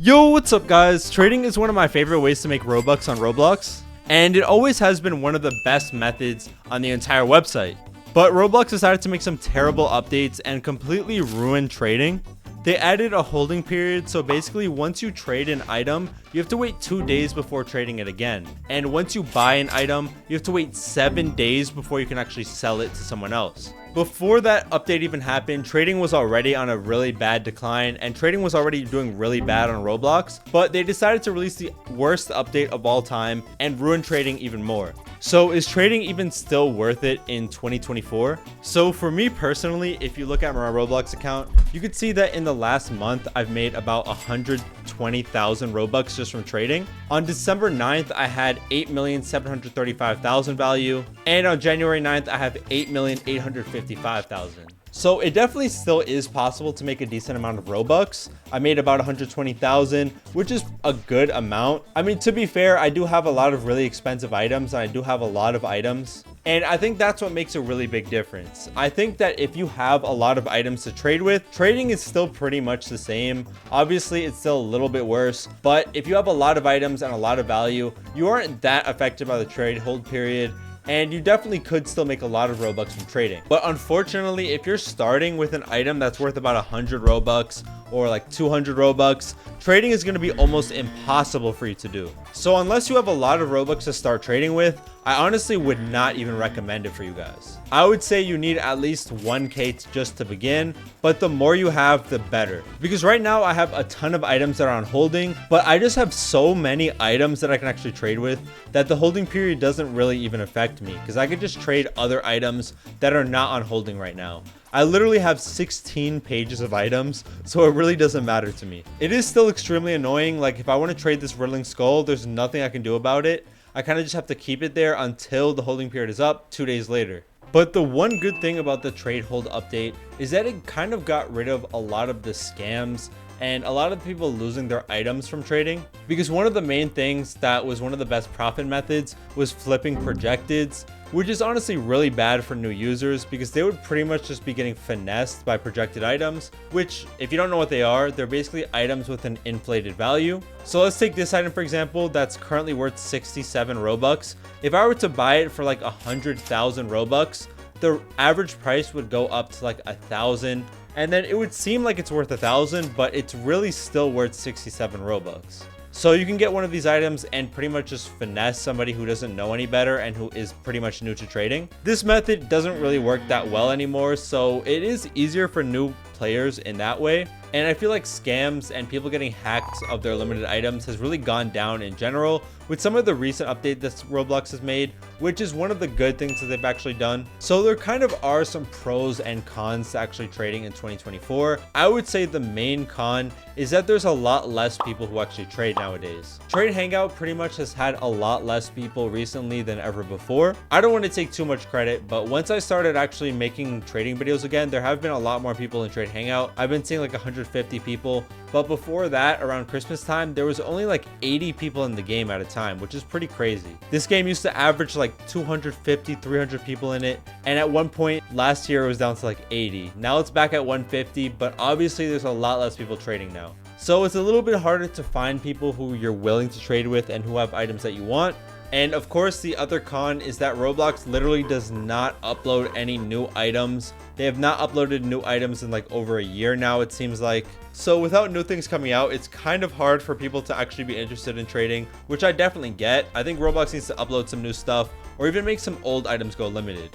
Yo, what's up guys? Trading is one of my favorite ways to make Robux on Roblox, and it always has been one of the best methods on the entire website. But Roblox decided to make some terrible updates and completely ruin trading. They added a holding period, so basically once you trade an item, you have to wait 2 days before trading it again. And once you buy an item, you have to wait 7 days before you can actually sell it to someone else. Before that update even happened, trading was already on a really bad decline and trading was already doing really bad on Roblox, but they decided to release the worst update of all time and ruin trading even more. So is trading even still worth it in 2024? So for me personally, if you look at my Roblox account, you could see that in the last month, I've made about 120,000 Robux just from trading. On December 9th, I had 8,735,000 value. And on January 9th, I have 8,855,000. So it definitely still is possible to make a decent amount of Robux. I made about 120,000, which is a good amount. I mean, to be fair, I do have a lot of really expensive items and I do have a lot of items. And I think that's what makes a really big difference. I think that if you have a lot of items to trade with, trading is still pretty much the same. Obviously, it's still a little bit worse, but if you have a lot of items and a lot of value, you aren't that affected by the trade hold period. And you definitely could still make a lot of Robux from trading. But unfortunately, if you're starting with an item that's worth about 100 Robux or like 200 Robux, trading is going to be almost impossible for you to do. So unless you have a lot of Robux to start trading with, I honestly would not even recommend it for you guys. I would say you need at least 1K just to begin, but the more you have, the better. Because right now I have a ton of items that are on holding, but I just have so many items that I can actually trade with that the holding period doesn't really even affect me because I could just trade other items that are not on holding right now. I literally have 16 pages of items, so it really doesn't matter to me. It is still extremely annoying. Like if I want to trade this Riddling Skull, there's nothing I can do about it. I kind of just have to keep it there until the holding period is up 2 days later. But the one good thing about the trade hold update is that it kind of got rid of a lot of the scams and a lot of people losing their items from trading, because one of the main things that was one of the best profit methods was flipping projecteds, which is honestly really bad for new users because they would pretty much just be getting finessed by projected items, which if you don't know what they are, they're basically items with an inflated value. So let's take this item for example, that's currently worth 67 Robux. If I were to buy it for like 100,000 Robux, the average price would go up to like 1,000, and then it would seem like it's worth 1,000, but it's really still worth 67 Robux. So you can get one of these items and pretty much just finesse somebody who doesn't know any better and who is pretty much new to trading. This method doesn't really work that well anymore, so it is easier for new players in that way. And I feel like scams and people getting hacked of their limited items has really gone down in general with some of the recent updates that Roblox has made, which is one of the good things that they've actually done. So there kind of are some pros and cons to actually trading in 2024. I would say the main con is that there's a lot less people who actually trade nowadays. Trade Hangout pretty much has had a lot less people recently than ever before. I don't want to take too much credit, but once I started actually making trading videos again, there have been a lot more people in Trade Hangout. I've been seeing like 150 people, but before that, around Christmas time, there was only like 80 people in the game at a time, which is pretty crazy. This game used to average like 250, 300 people in it, and at one point last year it was down to like 80. Now it's back at 150, but obviously there's a lot less people trading now. So it's a little bit harder to find people who you're willing to trade with and who have items that you want. And of course, the other con is that Roblox literally does not upload any new items. They have not uploaded new items in like over a year now, it seems like. So without new things coming out, it's kind of hard for people to actually be interested in trading, which I definitely get. I think Roblox needs to upload some new stuff or even make some old items go limited.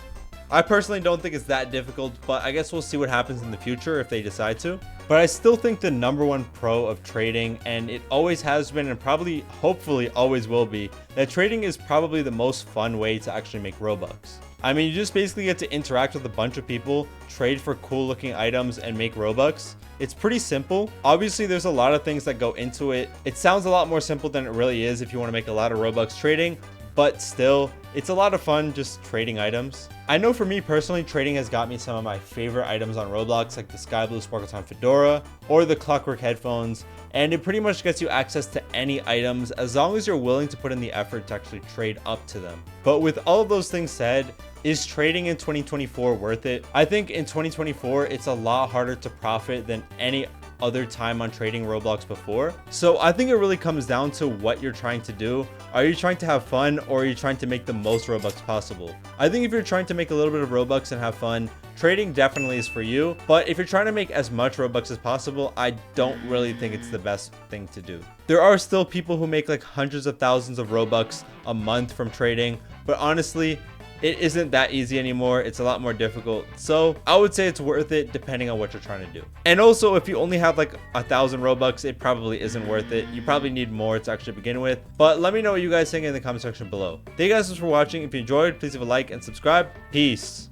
I personally don't think it's that difficult, but I guess we'll see what happens in the future if they decide to. But I still think the #1 pro of trading, and it always has been and probably hopefully always will be, that trading is probably the most fun way to actually make Robux. I mean, you just basically get to interact with a bunch of people, trade for cool looking items, and make Robux. It's pretty simple. Obviously, there's a lot of things that go into it. It sounds a lot more simple than it really is if you want to make a lot of Robux trading, but still, it's a lot of fun just trading items. I know for me personally, trading has got me some of my favorite items on Roblox, like the Sky Blue Sparkleton Fedora or the Clockwork headphones, and it pretty much gets you access to any items as long as you're willing to put in the effort to actually trade up to them. But with all of those things said, is trading in 2024 worth it? I think in 2024, it's a lot harder to profit than any other time on trading Roblox before. So I think it really comes down to what you're trying to do. Are you trying to have fun, or are you trying to make the most Robux possible? I think if you're trying to make a little bit of Robux and have fun, trading definitely is for you. But if you're trying to make as much Robux as possible, I don't really think it's the best thing to do. There are still people who make like hundreds of thousands of Robux a month from trading, but honestly, it isn't that easy anymore. It's a lot more difficult. So I would say it's worth it depending on what you're trying to do. And also, if you only have like 1,000 Robux, it probably isn't worth it. You probably need more to actually begin with. But let me know what you guys think in the comment section below. Thank you guys so much for watching. If you enjoyed, please leave a like and subscribe. Peace.